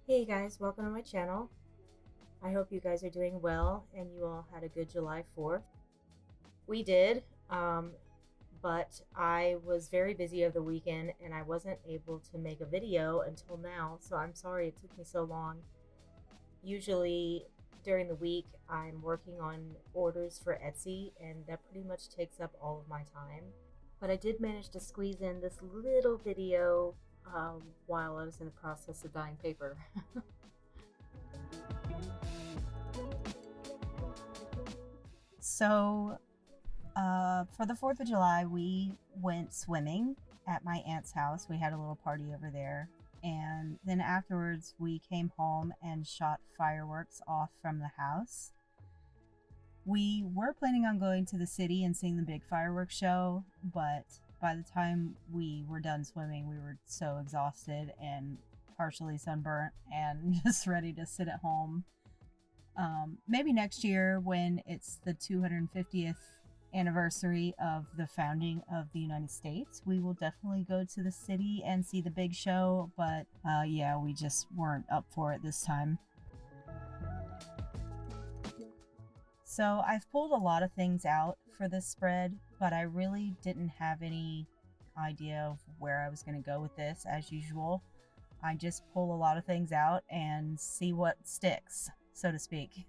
Hey guys, welcome to my channel. I hope you guys are doing well and you all had a good July 4th. We did, but I was very busy over the weekend and I wasn't able to make a video until now, so I'm sorry it took me so long. Usually during the week I'm working on orders for Etsy and that pretty much takes up all of my time. But I did manage to squeeze in this little video while I was in the process of dyeing paper. So, for the 4th of July, we went swimming at my aunt's house. We had a little party over there. And then afterwards, we came home and shot fireworks off from the house. We were planning on going to the city and seeing the big fireworks show, but by the time we were done swimming, we were so exhausted and partially sunburnt and just ready to sit at home. Maybe next year, when it's the 250th anniversary of the founding of the United States, we will definitely go to the city and see the big show, but yeah, we just weren't up for it this time. So I've pulled a lot of things out for this spread, but I really didn't have any idea of where I was going to go with this. As usual, I just pull a lot of things out and see what sticks, so to speak.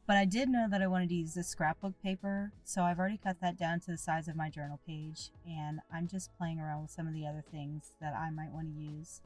But I did know that I wanted to use this scrapbook paper, so I've already cut that down to the size of my journal page, and I'm just playing around with some of the other things that I might want to use.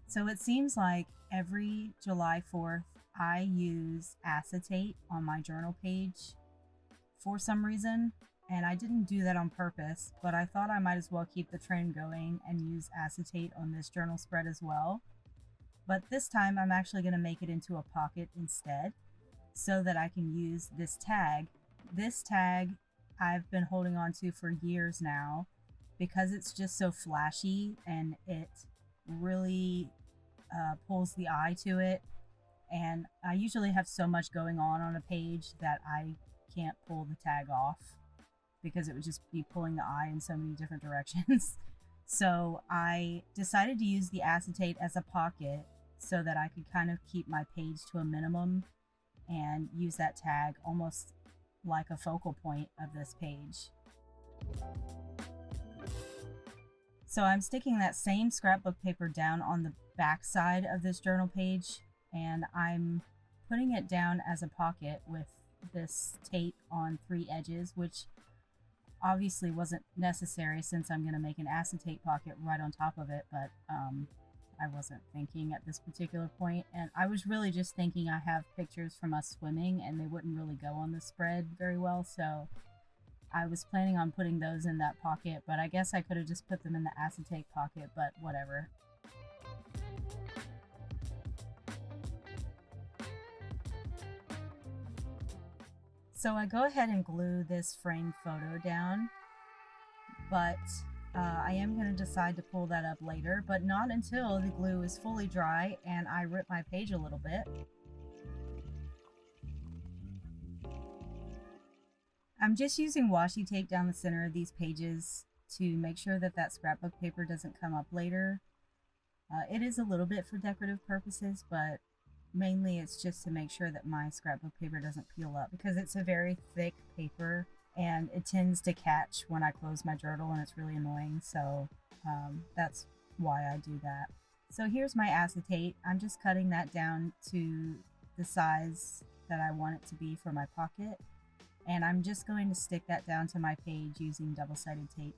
So it seems like every July 4th, I use acetate on my journal page for some reason. And I didn't do that on purpose, but I thought I might as well keep the trend going and use acetate on this journal spread as well. But this time I'm actually going to make it into a pocket instead so that I can use this tag. This tag I've been holding on to for years now because it's just so flashy and it really pulls the eye to it. And I usually have so much going on a page that I can't pull the tag off because it would just be pulling the eye in so many different directions. So I decided to use the acetate as a pocket so that I could kind of keep my page to a minimum and use that tag almost like a focal point of this page. So I'm sticking that same scrapbook paper down on the back side of this journal page, and I'm putting it down as a pocket with this tape on 3 edges, which obviously wasn't necessary since I'm going to make an acetate pocket right on top of it, but I wasn't thinking at this particular point, and I was really just thinking I have pictures from us swimming and they wouldn't really go on the spread very well, so I was planning on putting those in that pocket, but I guess I could have just put them in the acetate pocket, but whatever. So I go ahead and glue this framed photo down, but I am going to decide to pull that up later, but not until the glue is fully dry and I rip my page a little bit. I'm just using washi tape down the center of these pages to make sure that that scrapbook paper doesn't come up later. It is a little bit for decorative purposes, but mainly it's just to make sure that my scrapbook paper doesn't peel up because it's a very thick paper and it tends to catch when I close my journal, and it's really annoying. So that's why I do that. So here's my acetate. I'm just cutting that down to the size that I want it to be for my pocket, and I'm just going to stick that down to my page using double-sided tape.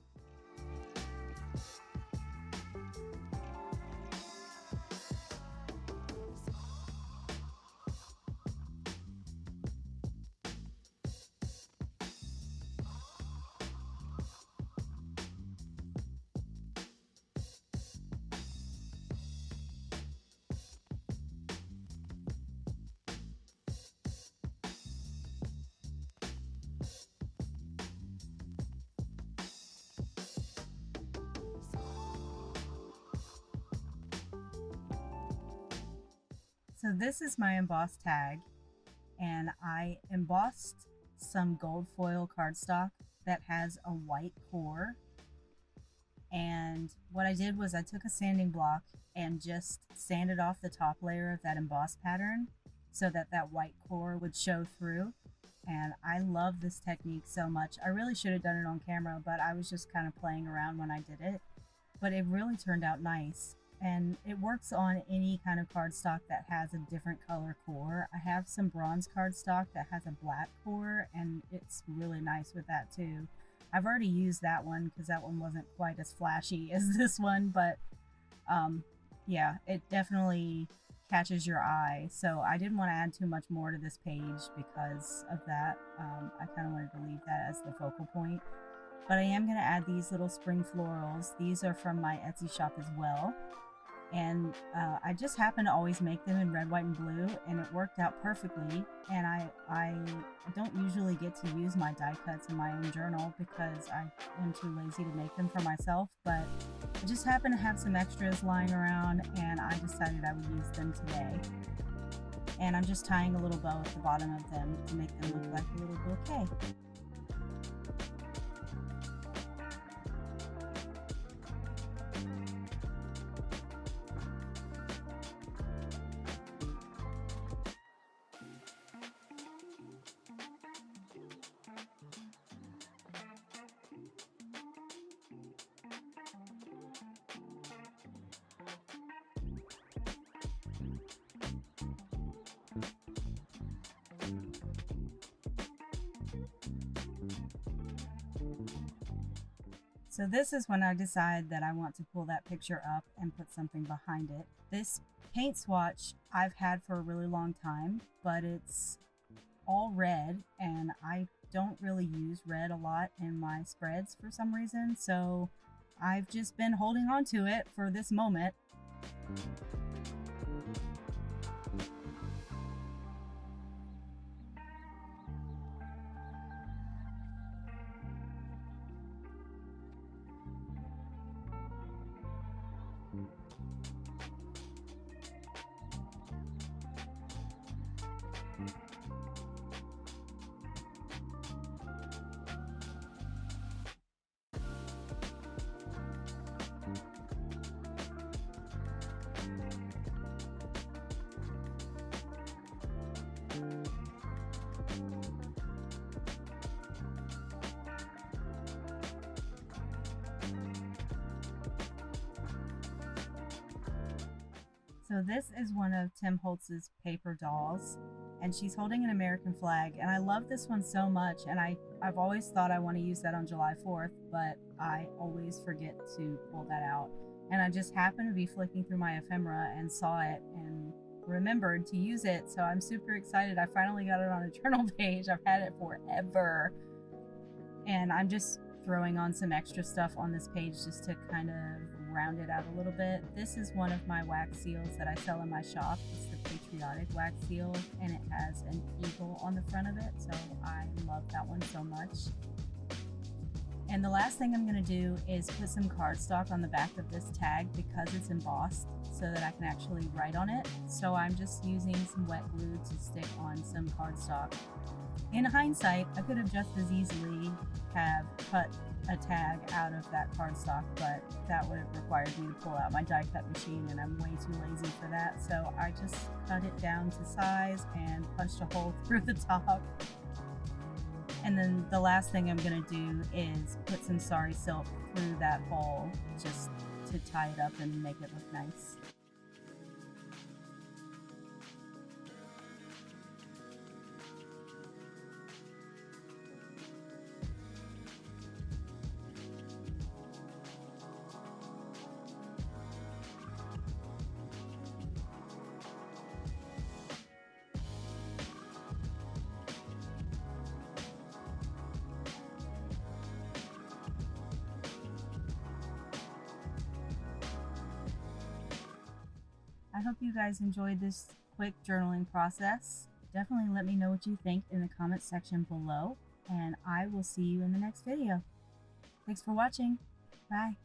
So this is my embossed tag, and I embossed some gold foil cardstock that has a white core. And what I did was I took a sanding block and just sanded off the top layer of that embossed pattern so that that white core would show through. And I love this technique so much. I really should have done it on camera, but I was just kind of playing around when I did it. But it really turned out nice. And it works on any kind of cardstock that has a different color core. I have some bronze cardstock that has a black core, and it's really nice with that too. I've already used that one because that one wasn't quite as flashy as this one, but yeah, it definitely catches your eye. So I didn't want to add too much more to this page because of that. I kind of wanted to leave that as the focal point. But I am going to add these little spring florals. These are from my Etsy shop as well. And I just happen to always make them in red, white, and blue, and it worked out perfectly. And I don't usually get to use my die cuts in my own journal because I am too lazy to make them for myself, but I just happen to have some extras lying around, and I decided I would use them today. And I'm just tying a little bow at the bottom of them to make them look like a little bouquet. So this is when I decide that I want to pull that picture up and put something behind it. This paint swatch I've had for a really long time, but it's all red, and I don't really use red a lot in my spreads for some reason, so I've just been holding on to it for this moment. So this is one of Tim Holtz's paper dolls, and she's holding an American flag, and I love this one so much, and I've always thought I want to use that on July 4th, but I always forget to pull that out. And I just happened to be flicking through my ephemera and saw it and remembered to use it, so I'm super excited. I finally got it on a journal page. I've had it forever. And I'm just throwing on some extra stuff on this page just to kind of round it out a little bit. This is one of my wax seals that I sell in my shop. It's the Patriotic wax seal, and it has an eagle on the front of it, so I love that one so much. And the last thing I'm going to do is put some cardstock on the back of this tag because it's embossed so that I can actually write on it. So I'm just using some wet glue to stick on some cardstock. In hindsight, I could have just as easily have cut a tag out of that cardstock, but that would have required me to pull out my die cut machine, and I'm way too lazy for that. So I just cut it down to size and punched a hole through the top. And then the last thing I'm going to do is put some sari silk through that hole just to tie it up and make it look nice. I hope you guys enjoyed this quick journaling process. Definitely let me know what you think in the comments section below, and I will see you in the next video. Thanks for watching. Bye.